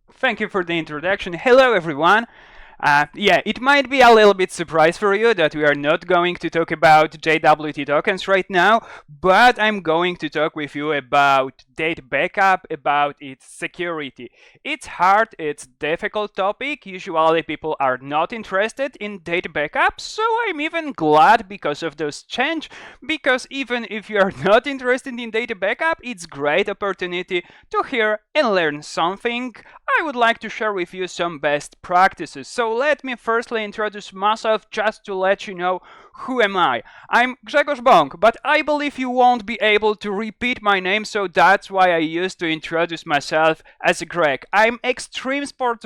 Thank you for the introduction. Hello, everyone. Yeah, it might be a little bit surprise for you that we are not going to talk about JWT tokens right now, but I'm going to talk with you about data backup, about its security. It's hard, it's difficult topic. Usually people are not interested in data backup, so I'm even glad because of those change, because even if you are not interested in data backup, it's great opportunity to hear and learn something. I would like to share with you some best practices. So let me firstly introduce myself just to let you know who am I. I'm Grzegorz Bak, but I believe you won't be able to repeat my name, so that's why I used to introduce myself as a Greg. I'm extreme sports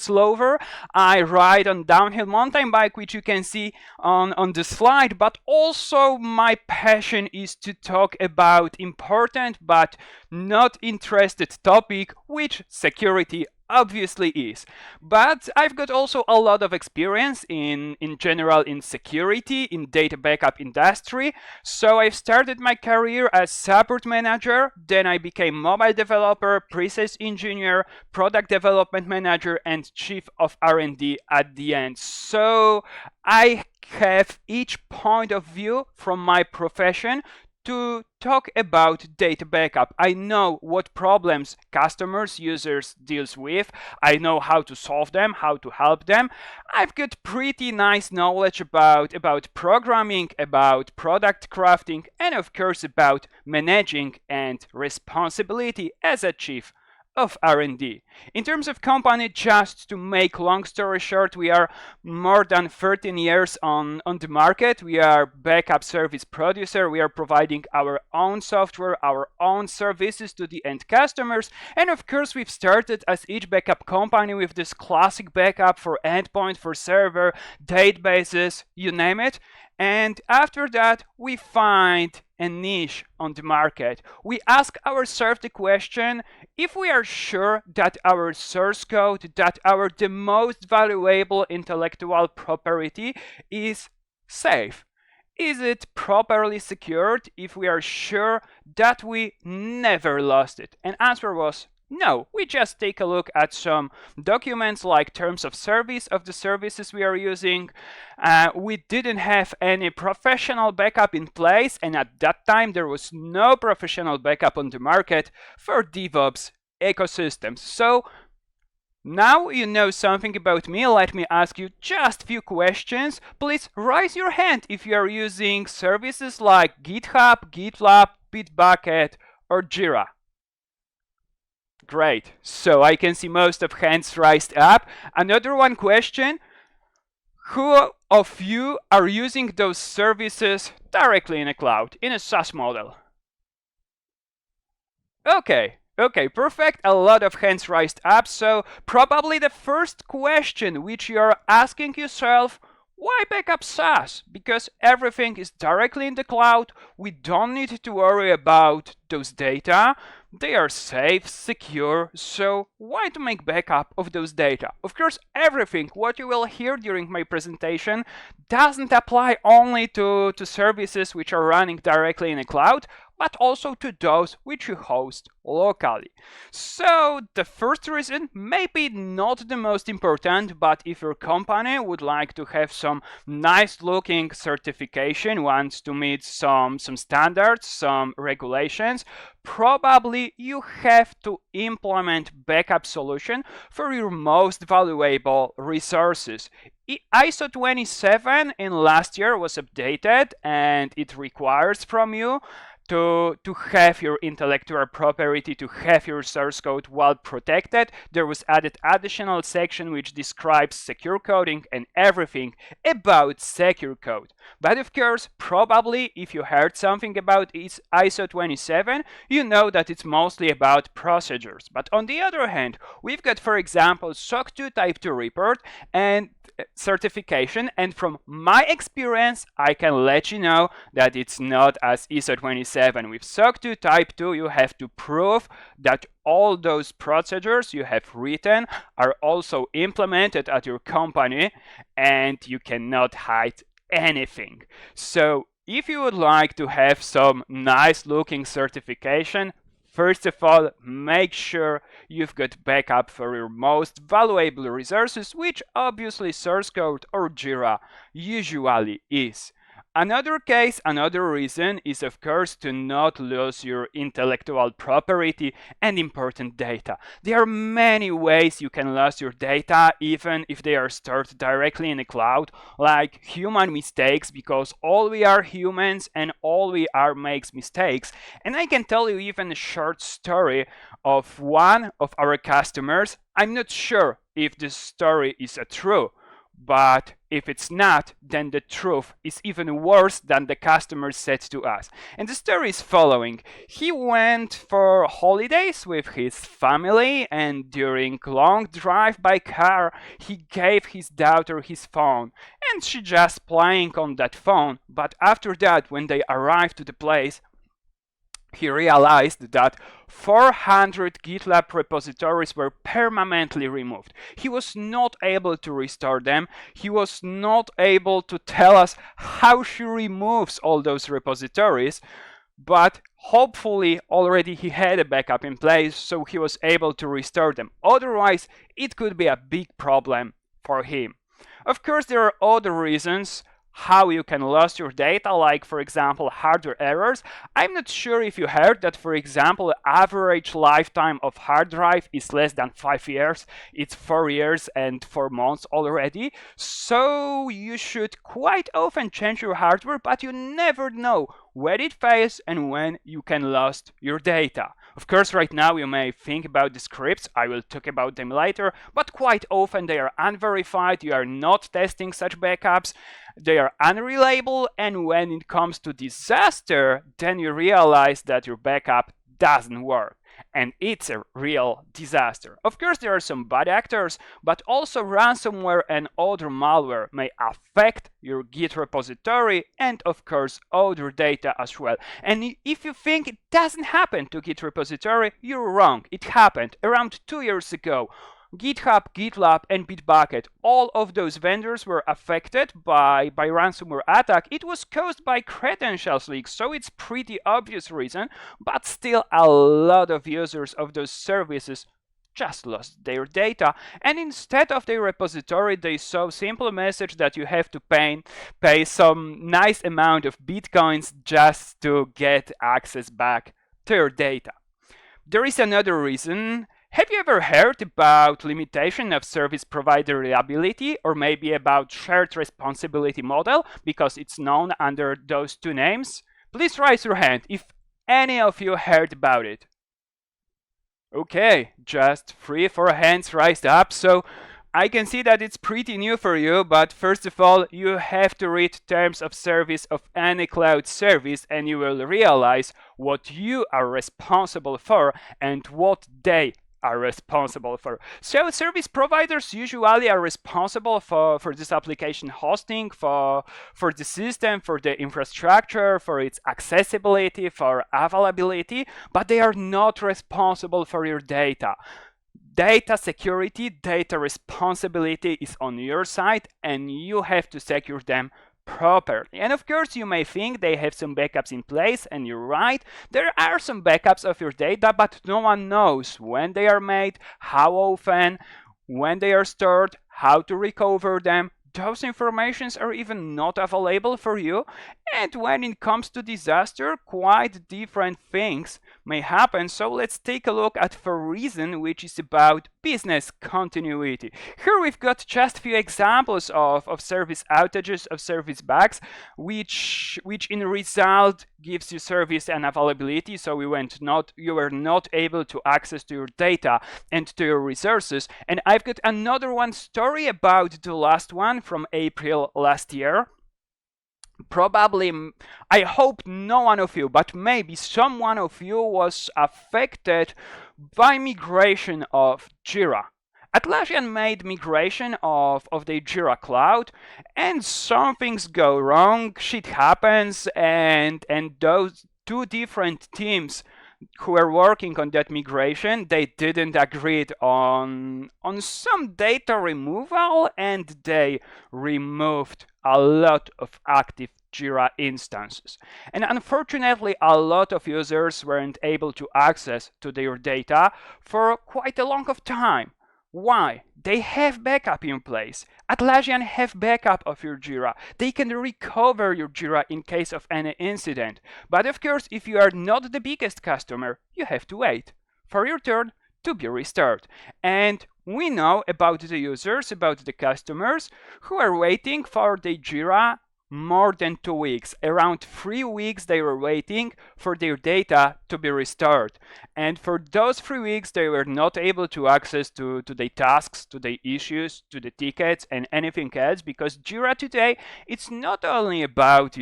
lover. I ride on downhill mountain bike, which you can see on the slide, but also my passion is to talk about important but not interested topic, which security obviously is. But I've got also a lot of experience in general in security, in data backup industry. So I started my career as support manager, then I became mobile developer, pre-sales engineer, product development manager, and chief of R&D at the end. So I have each point of view from my profession to talk about data backup. I know what problems customers, users deals with. I know how to solve them, how to help them. I've got pretty nice knowledge about programming, about product crafting, and of course about managing and responsibility as a chief of R&D. In terms of company, just to make long story short, we are more than 13 years on the market. We are backup service producer. We are providing our own software, our own services to the end customers. And of course, we've started as each backup company with this classic backup for endpoint, for server, databases, you name it. And after that, we find a niche on the market. We ask ourselves the question if we are sure that our source code, that our the most valuable intellectual property is safe. Is it properly secured if we are sure that we never lost it? And answer was no. We just take a look at some documents like terms of service of the services we are using. We didn't have any professional backup in place, and at that time there was no professional backup on the market for DevOps ecosystems. So now you know something about me. Let me ask you just few questions. Please raise your hand if you are using services like GitHub, GitLab, Bitbucket, or Jira. Great. So I can see most of hands raised up. Another one question. Who of you are using those services directly in a cloud, in a SaaS model? Okay, perfect. A lot of hands raised up. So probably the first question which you're asking yourself, why backup SaaS? Because everything is directly in the cloud. We don't need to worry about those data. They are safe, secure, so why to make backup of those data? Of course, everything what you will hear during my presentation doesn't apply only to services which are running directly in a cloud, but also to those which you host locally. So the first reason, maybe not the most important, but if your company would like to have some nice looking certification, wants to meet some standards, some regulations, probably you have to implement backup solution for your most valuable resources. ISO 27 in last year was updated, and it requires from you to have your intellectual property, to have your source code well protected. There was added additional section which describes secure coding and everything about secure code. But of course, probably if you heard something about ISO 27, you know that it's mostly about procedures. But on the other hand, we've got, for example, SOC 2 Type 2 report and certification, and from my experience, I can let you know that it's not as ISO 27. With SOC 2 Type 2, you have to prove that all those procedures you have written are also implemented at your company, and you cannot hide anything. So if you would like to have some nice looking certification, First of all, make sure you've got backup for your most valuable resources, which obviously source code or Jira usually is. Another case, another reason is of course to not lose your intellectual property and important data. There are many ways you can lose your data even if they are stored directly in the cloud, like human mistakes, because all we are humans and all we are makes mistakes. And I can tell you even a short story of one of our customers. I'm not sure if this story is true, but if it's not, then the truth is even worse than the customer said to us. And the story is following. He went for holidays with his family, and during long drive by car, he gave his daughter his phone, and she just playing on that phone. But after that, when they arrived to the place, he realized that 400 GitLab repositories were permanently removed. He was not able to restore them. He was not able to tell us how she removes all those repositories, but hopefully already he had a backup in place, so he was able to restore them. Otherwise, it could be a big problem for him. Of course, there are other reasons how you can lose your data, like for example hardware errors. I'm not sure if you heard that, for example, average lifetime of hard drive is less than 5 years. It's 4 years and 4 months already. So you should quite often change your hardware, but you never know when it fails and when you can lose your data. Of course, right now you may think about the scripts. I will talk about them later, but quite often they are unverified. You are not testing such backups. They are unreliable, and when it comes to disaster, then you realize that your backup doesn't work, and it's a real disaster. Of course, there are some bad actors, but also ransomware and other malware may affect your Git repository and of course other data as well. And if you think it doesn't happen to Git repository, you're wrong. It happened around 2 years ago. GitHub, GitLab, and Bitbucket, all of those vendors were affected by ransomware attack. It was caused by credentials leaks, so it's pretty obvious reason, but still a lot of users of those services just lost their data, and instead of their repository they saw simple message that you have to pay some nice amount of bitcoins just to get access back to your data. There is another reason. Have you ever heard about limitation of service provider reliability, or maybe about shared responsibility model, because it's known under those two names? Please raise your hand if any of you heard about it. Okay, just 3 or 4 hands raised up, so I can see that it's pretty new for you, but first of all, you have to read terms of service of any cloud service and you will realize what you are responsible for and what they are responsible for. So service providers usually are responsible for this application hosting, for the system, for the infrastructure, for its accessibility, for availability, but they are not responsible for your data. Data security, data responsibility is on your side and you have to secure them properly. And of course you may think they have some backups in place, and you're right, there are some backups of your data, but no one knows when they are made, how often, when they are stored, how to recover them. Those informations are even not available for you, and when it comes to disaster, quite different things may happen. So let's take a look at the reason, which is about business continuity. Here we've got just a few examples of service outages, of service bugs, which in result gives you service and availability, so you were not able to access to your data and to your resources. And I've got another one story about the last one from April last year. Probably, I hope no one of you, but maybe someone of you was affected by migration of Jira. Atlassian made migration of the Jira cloud, and some things go wrong, shit happens, and those two different teams who were working on that migration, they didn't agree on some data removal, and they removed a lot of active Jira instances. And unfortunately, a lot of users weren't able to access to their data for quite a long of time. Why? They have backup in place. Atlassian have backup of your Jira. They can recover your Jira in case of any incident. But of course, if you are not the biggest customer, you have to wait for your turn to be restored. And we know about the users, about the customers who are waiting for the Jira more than 2 weeks. Around 3 weeks they were waiting for their data to be restored. And for those 3 weeks they were not able to access to the tasks, to the issues, to the tickets and anything else, because Jira today, it's not only about,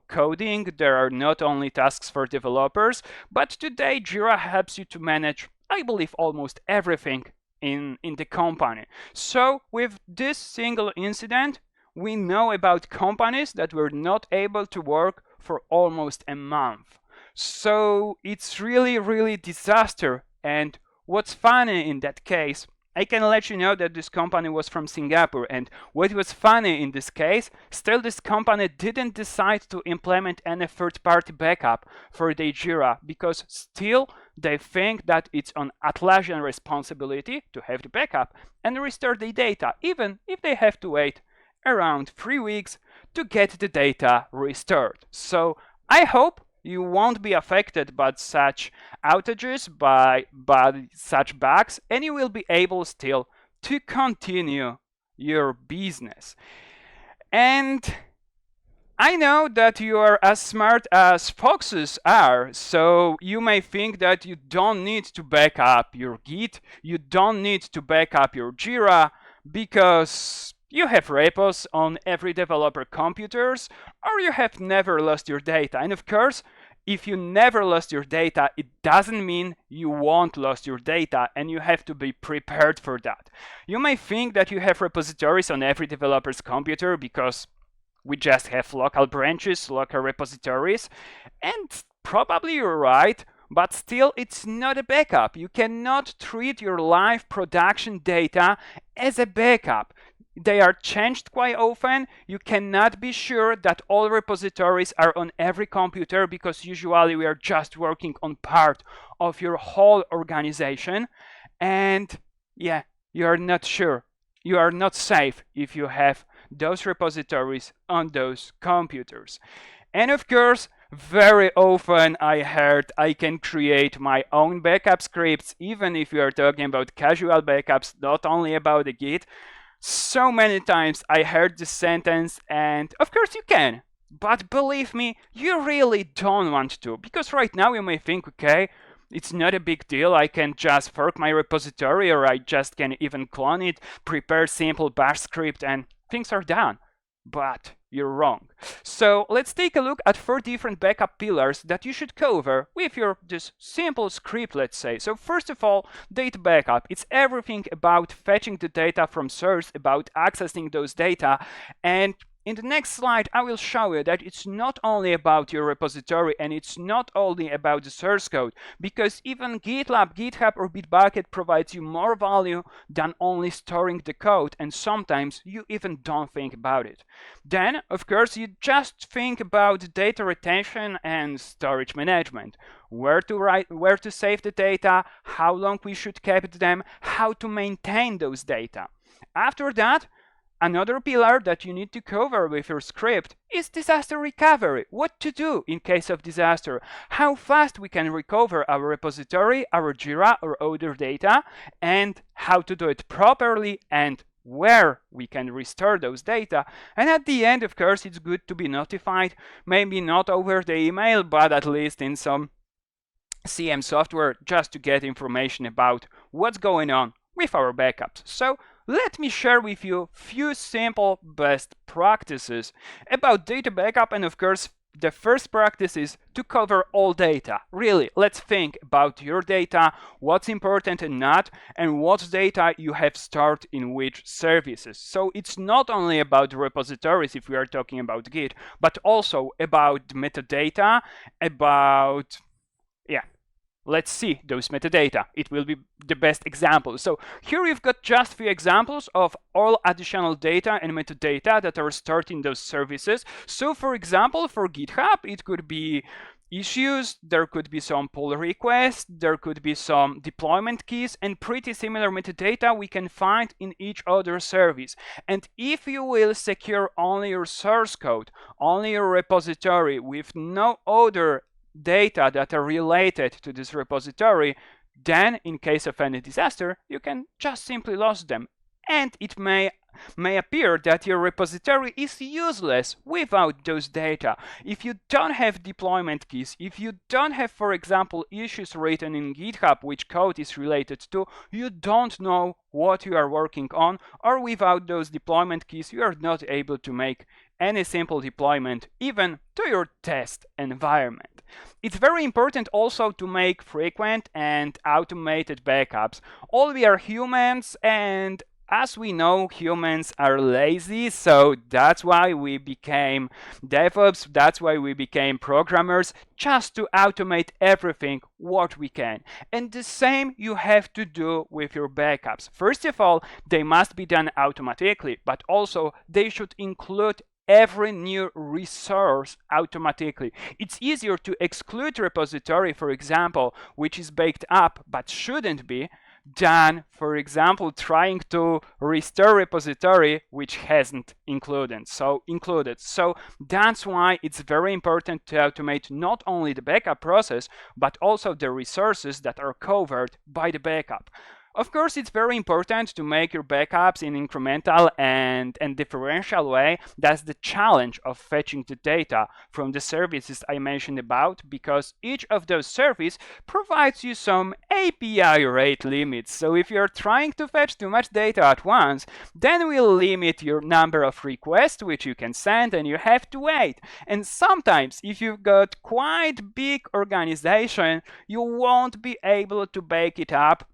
coding. There are not only tasks for developers, but today Jira helps you to manage, I believe, almost everything in the company. So with this single incident, we know about companies that were not able to work for almost a month. So it's really, really disaster. And what's funny in that case, I can let you know that this company was from Singapore, and what was funny in this case, still this company didn't decide to implement any third-party backup for the Jira, because still they think that it's on Atlassian responsibility to have the backup and restore the data, even if they have to wait around 3 weeks to get the data restored. So I hope you won't be affected by such outages, by such bugs, and you will be able still to continue your business. And I know that you are as smart as foxes are, so you may think that you don't need to back up your Git, you don't need to back up your Jira, because you have repos on every developer computers, or you have never lost your data. And of course, if you never lost your data, it doesn't mean you won't lose your data, and you have to be prepared for that. You may think that you have repositories on every developer's computer because we just have local branches, local repositories, and probably you're right, but still it's not a backup. You cannot treat your live production data as a backup. They are changed quite often. You cannot be sure that all repositories are on every computer, because usually we are just working on part of your whole organization. And yeah, you are not sure. You are not safe if you have those repositories on those computers. And of course, very often I heard I can create my own backup scripts, even if you are talking about casual backups, not only about the Git. So many times I heard this sentence, and of course you can, but believe me, you really don't want to, because right now you may think, okay, it's not a big deal, I can just fork my repository, or I just can even clone it, prepare simple bash script, and things are done. But you're wrong. So let's take a look at 4 different backup pillars that you should cover with your this simple script, let's say. So first of all, data backup. It's everything about fetching the data from source, about accessing those data. And in the next slide, I will show you that it's not only about your repository, and it's not only about the source code, because even GitLab, GitHub, or Bitbucket provides you more value than only storing the code, and sometimes you even don't think about it. Then, of course, you just think about data retention and storage management. Where to save the data, how long we should keep them, how to maintain those data. After that, another pillar that you need to cover with your script is disaster recovery. What to do in case of disaster, how fast we can recover our repository, our Jira, or other data, and how to do it properly, and where we can restore those data. And at the end, of course, it's good to be notified, maybe not over the email, but at least in some CM software, just to get information about what's going on with our backups. So let me share with you a few simple best practices about data backup. And of course, the first practice is to cover all data. Really, let's think about your data, what's important and not, and what data you have stored in which services. So it's not only about the repositories if we are talking about Git, but also about metadata, about Let's see those metadata. It will be the best example. So here you've got just few examples of all additional data and metadata that are stored in those services. So for example, for GitHub, it could be issues, there could be some pull requests, there could be some deployment keys, and pretty similar metadata we can find in each other service. And if you will secure only your source code, only your repository with no other data that are related to this repository, then in case of any disaster, you can just simply lose them. And it may appear that your repository is useless without those data. If you don't have deployment keys, if you don't have, for example, issues written in GitHub which code is related to, you don't know what you are working on, or without those deployment keys, you are not able to make any simple deployment, even to your test environment. It's very important also to make frequent and automated backups. All we are humans, and as we know, humans are lazy, so that's why we became DevOps, that's why we became programmers, just to automate everything what we can. And the same you have to do with your backups. First of all, they must be done automatically, but also they should include every new resource automatically. It's easier to exclude repository, for example, which is baked up but shouldn't be, than, for example, trying to restore repository which hasn't included. So that's why it's very important to automate not only the backup process, but also the resources that are covered by the backup. Of course, it's very important to make your backups in incremental and differential way. That's the challenge of fetching the data from the services I mentioned about, because each of those services provides you some API rate limits. So if you're trying to fetch too much data at once, then we'll limit your number of requests which you can send, and you have to wait. And sometimes, if you've got quite big organization, you won't be able to bake it up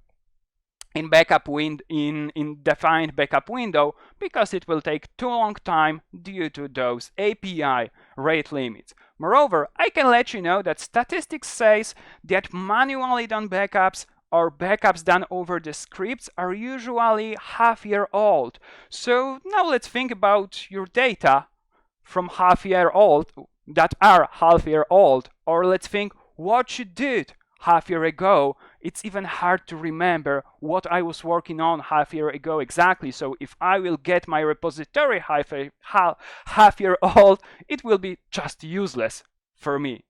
in defined backup window, because it will take too long time due to those API rate limits. Moreover, I can let you know that statistics says that manually done backups or backups done over the scripts are usually half-year old. So now let's think about your data from half-year old that are half-year old, or let's think what you did half-year ago. It's even hard to remember what I was working on half-year ago exactly. So if I will get my repository half-year old, it will be just useless for me.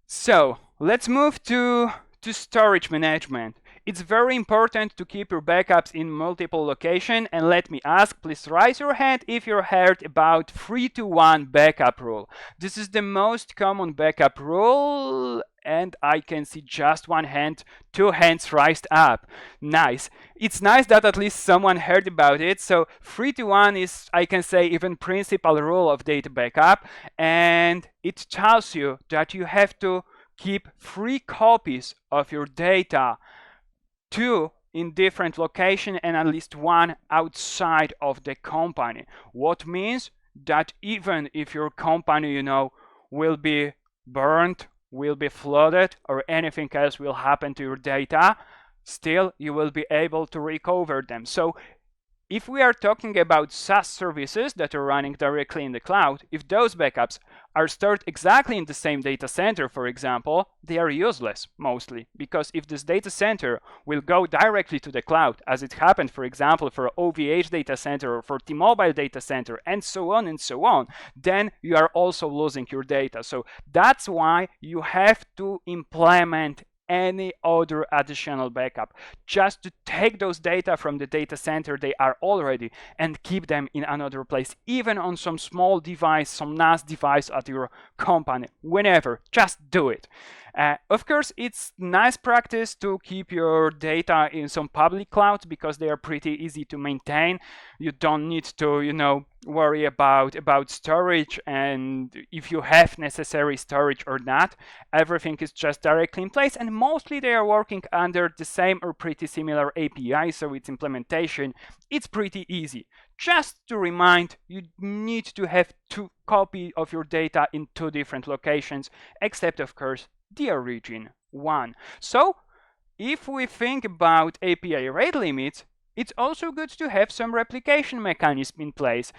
So let's move to storage management. It's very important to keep your backups in multiple locations, and let me ask, please raise your hand if you heard about 3-to-1 backup rule. This is the most common backup rule, and I can see just one hand, 2 hands raised up. Nice. It's nice that at least someone heard about it. So 3-to-1 is, I can say, even principal rule of data backup, and it tells you that you have to keep 3 copies of your data, 2 in different location and at least 1 outside of the company. What means that even if your company, will be burned, will be flooded, or anything else will happen to your data, still you will be able to recover them. So if we are talking about SaaS services that are running directly in the cloud, if those backups are stored exactly in the same data center, for example, they are useless mostly, because if this data center will go directly to the cloud, as it happened, for example, for OVH data center or for T-Mobile data center, and so on, then you are also losing your data. So that's why you have to implement any other additional backup, just to take those data from the data center they are already and keep them in another place, even on some small device, some NAS device at your company. Whenever, just do it. Of course, it's nice practice to keep your data in some public clouds, because they are pretty easy to maintain. You don't need to, worry about storage, and if you have necessary storage or not, everything is just directly in place, and mostly they are working under the same or pretty similar API, so its implementation, it's pretty easy. Just to remind, you need to have 2 copies of your data in 2 different locations, except of course the origin one. So if we think about API rate limits, it's also good to have some replication mechanism in place.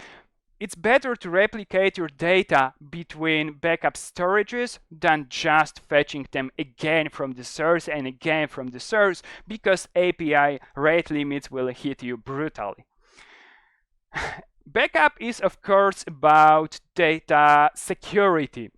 It's better to replicate your data between backup storages than just fetching them again from the source and again from the source, because API rate limits will hit you brutally. Backup is, of course, about data security.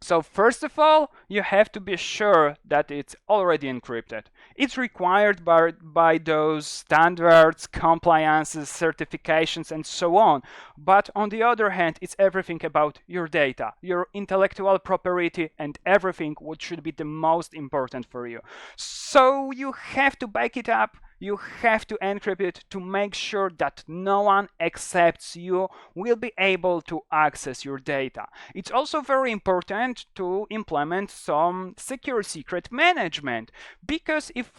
So first of all, you have to be sure that it's already encrypted. It's required by those standards, compliances, certifications, and so on. But on the other hand, it's everything about your data, your intellectual property, and everything what should be the most important for you. So you have to back it up. You have to encrypt it to make sure that no one except you will be able to access your data. It's also very important to implement some secure secret management, because if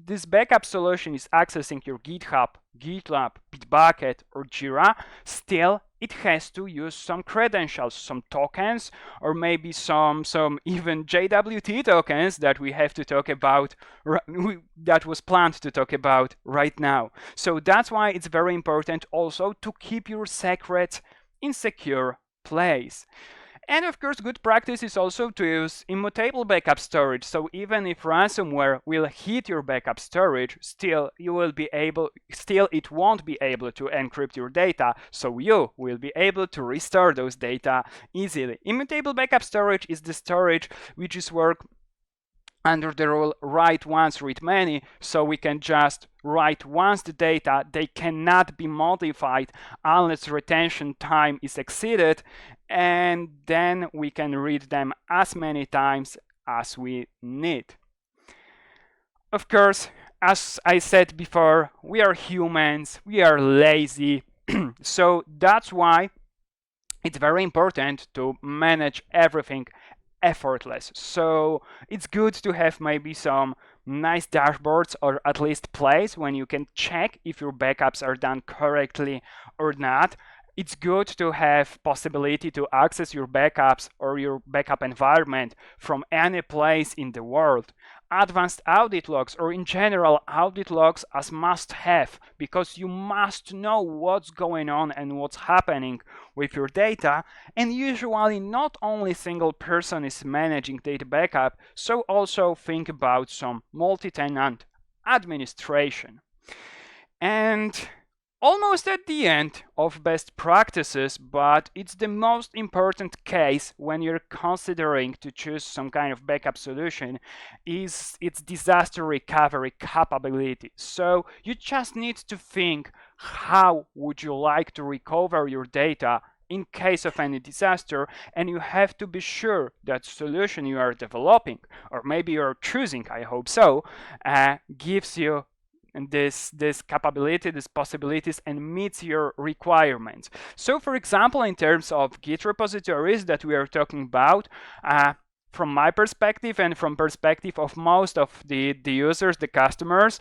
this backup solution is accessing your GitHub, GitLab, Bitbucket, or Jira, still it has to use some credentials, some tokens, or maybe some even JWT tokens that we have to talk about, that was planned to talk about right now. So that's why it's very important also to keep your secrets in secure place. And of course, good practice is also to use immutable backup storage. So even if ransomware will hit your backup storage, still it won't be able to encrypt your data. So you will be able to restore those data easily. Immutable backup storage is the storage which is work under the rule write once, read many, so we can just write once the data. They cannot be modified unless retention time is exceeded, and then we can read them as many times as we need. Of course, as I said before, we are humans, we are lazy, so that's why it's very important to manage everything effortless. So it's good to have maybe some nice dashboards, or at least place when you can check if your backups are done correctly or not. It's good to have possibility to access your backups or your backup environment from any place in the world. Advanced audit logs, or in general audit logs, as must have, because you must know what's going on and what's happening with your data. And usually not only single person is managing data backup, so also think about some multi-tenant administration. And almost at the end of best practices, but it's the most important case when you're considering to choose some kind of backup solution, is its disaster recovery capability. So you just need to think, how would you like to recover your data in case of any disaster, and you have to be sure that solution you are developing, or maybe you're choosing, I hope so, gives you and this capability, these possibilities, and meets your requirements. So for example, in terms of Git repositories that we are talking about, from my perspective and from perspective of most of the users, the customers,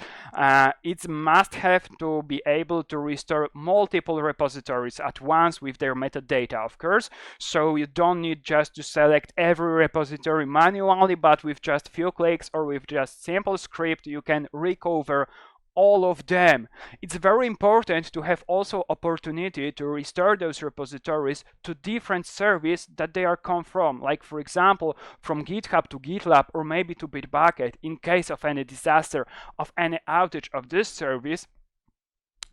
it's must have to be able to restore multiple repositories at once with their metadata, of course. So you don't need just to select every repository manually, but with just few clicks or with just simple script, you can recover all of them. It's very important to have also opportunity to restore those repositories to different service that they are come from, like for example from GitHub to GitLab, or maybe to Bitbucket. In case of any disaster, of any outage of this service,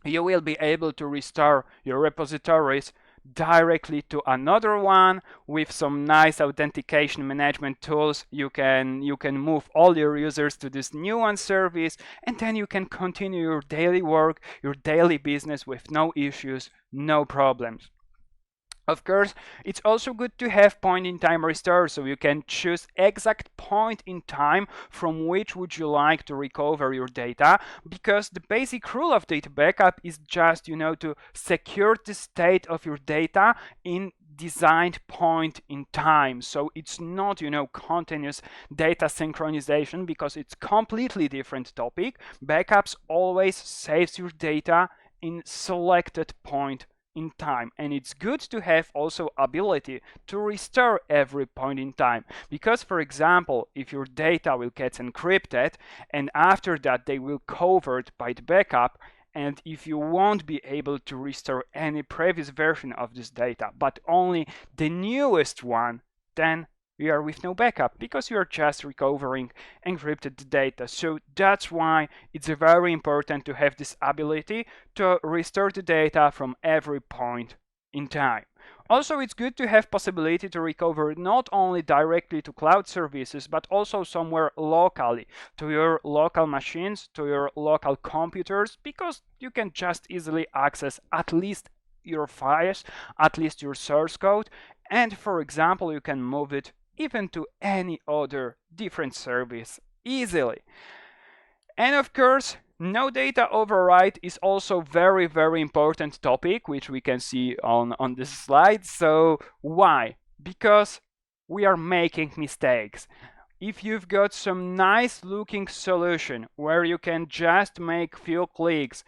you will be able to restore your repositories directly to another one with some nice authentication management tools. You can move all your users to this new one service, and then you can continue your daily work, your daily business with no issues, no problems. Of course, it's also good to have point-in-time restore, so you can choose exact point in time from which would you like to recover your data, because the basic rule of data backup is just, to secure the state of your data in designed point in time. So it's not, continuous data synchronization, because it's completely different topic. Backups always saves your data in selected point in time, and it's good to have also ability to restore every point in time, because for example, if your data will get encrypted and after that they will covered by the backup, and if you won't be able to restore any previous version of this data but only the newest one, then you are with no backup because you are just recovering encrypted data. So that's why it's very important to have this ability to restore the data from every point in time. Also, it's good to have possibility to recover not only directly to cloud services, but also somewhere locally, to your local machines, to your local computers, because you can just easily access at least your files, at least your source code, and for example, you can move it even to any other different service easily. And of course, no data override is also very important topic, which we can see on this slide. So why? Because we are making mistakes. If you've got some nice looking solution where you can just make few clicks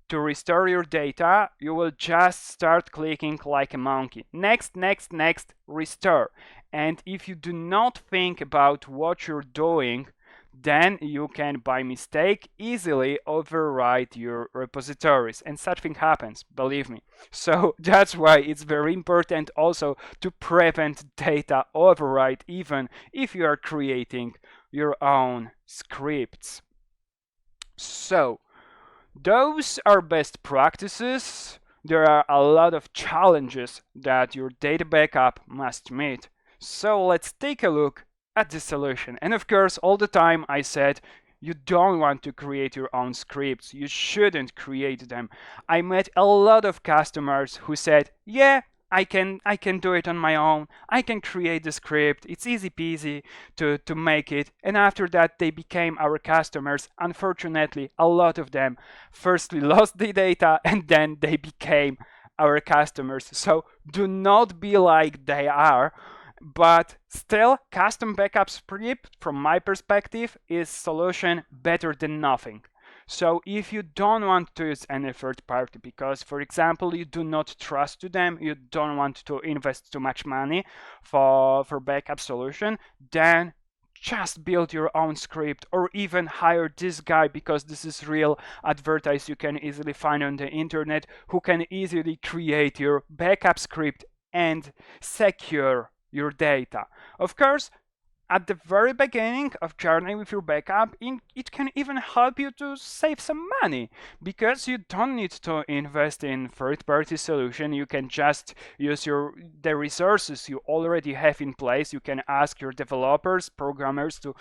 to restore your data, you will just start clicking like a monkey. Next, next, next, restore. And if you do not think about what you're doing, then you can by mistake easily overwrite your repositories, and such thing happens, believe me. So that's why it's very important also to prevent data overwrite, even if you are creating your own scripts. So those are best practices. There are a lot of challenges that your data backup must meet. So let's take a look at the solution. And of course, all the time I said you don't want to create your own scripts. You shouldn't create them. I met a lot of customers who said, yeah, I can do it on my own. I can create the script. It's easy peasy to make it. And after that, they became our customers. Unfortunately, a lot of them firstly lost the data and then they became our customers. So do not be like they are. But still, custom backup script, from my perspective, is solution better than nothing. So if you don't want to use any third party because, for example, you do not trust to them, you don't want to invest too much money for backup solution, then just build your own script or even hire this guy, because this is real advertise you can easily find on the internet, who can easily create your backup script and secure your data. Of course, at the very beginning of journey with your backup, it can even help you to save some money, because you don't need to invest in third-party solution. You can just use the resources you already have in place. You can ask your developers, programmers to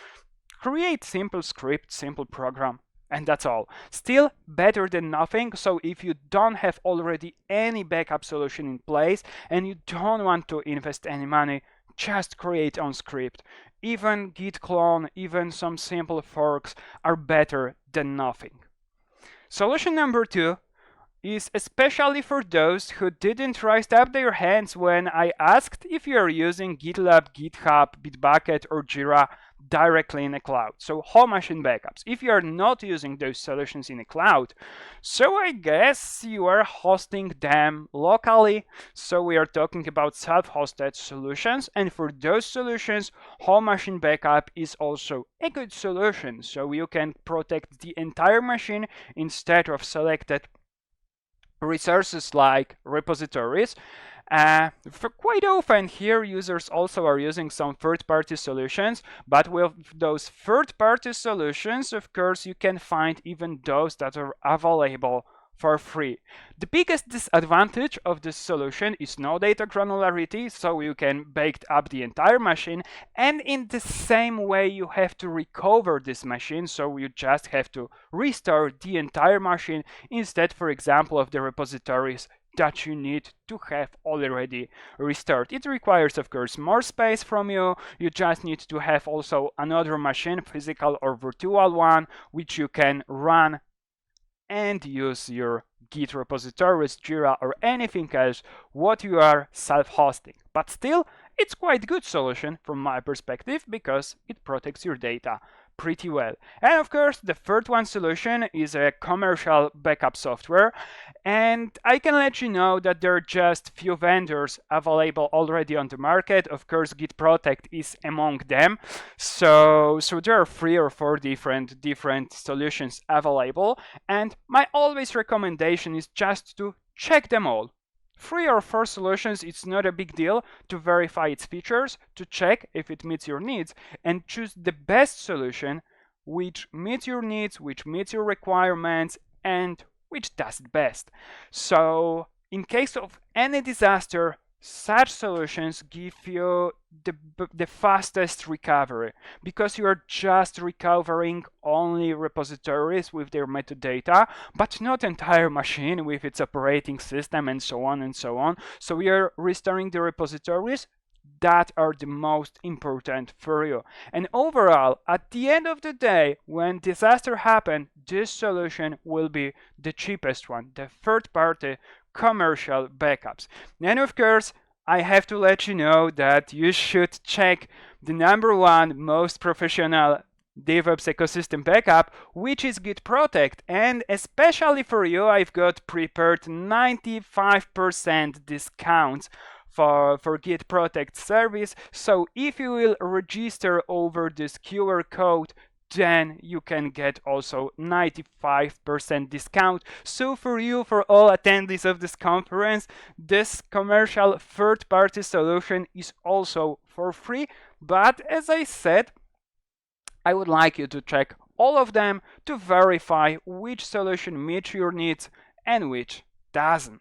create simple script, simple program, and that's all. Still better than nothing. So if you don't have already any backup solution in place and you don't want to invest any money, just create own script. Even git clone, even some simple forks are better than nothing. Solution number 2 is especially for those who didn't raise up their hands when I asked if you are using GitLab, GitHub, Bitbucket or Jira directly in the cloud. So home machine backups. If you are not using those solutions in the cloud, so I guess you are hosting them locally. So we are talking about self-hosted solutions, and for those solutions, home machine backup is also a good solution. So you can protect the entire machine instead of selected resources like repositories. For quite often here users also are using some third-party solutions, but with those third-party solutions, of course, you can find even those that are available for free. The biggest disadvantage of this solution is no data granularity, so you can bake up the entire machine, and in the same way you have to recover this machine, so you just have to restore the entire machine instead, for example, of the repositories that you need to have already restored. It requires, of course, more space from you. You just need to have also another machine, physical or virtual one, which you can run and use your Git repositories, Jira, or anything else what you are self-hosting. But still, it's quite good solution from my perspective because it protects your data pretty well. And of course, the third one solution is a commercial backup software. And I can let you know that there are just few vendors available already on the market. Of course, Git Protect is among them. So there are 3 or 4 different solutions available. And my always recommendation is just to check them all. 3 or 4 solutions, it's not a big deal to verify its features, to check if it meets your needs, and choose the best solution which meets your needs, which meets your requirements, and which does it best. So in case of any disaster, such solutions give you the fastest recovery because you are just recovering only repositories with their metadata, but not entire machine with its operating system and so on and so on. So we are restoring the repositories that are the most important for you. And overall, at the end of the day, when disaster happens, this solution will be the cheapest one, the third-party commercial backups. And of course, I have to let you know that you should check the #1 most professional DevOps ecosystem backup, which is Git Protect. And especially for you, I've got prepared 95% discounts for Git Protect service. So if you will register over this QR code, then you can get also 95% discount. So for you, for all attendees of this conference, this commercial third-party solution is also for free. But as I said, I would like you to check all of them to verify which solution meets your needs and which doesn't.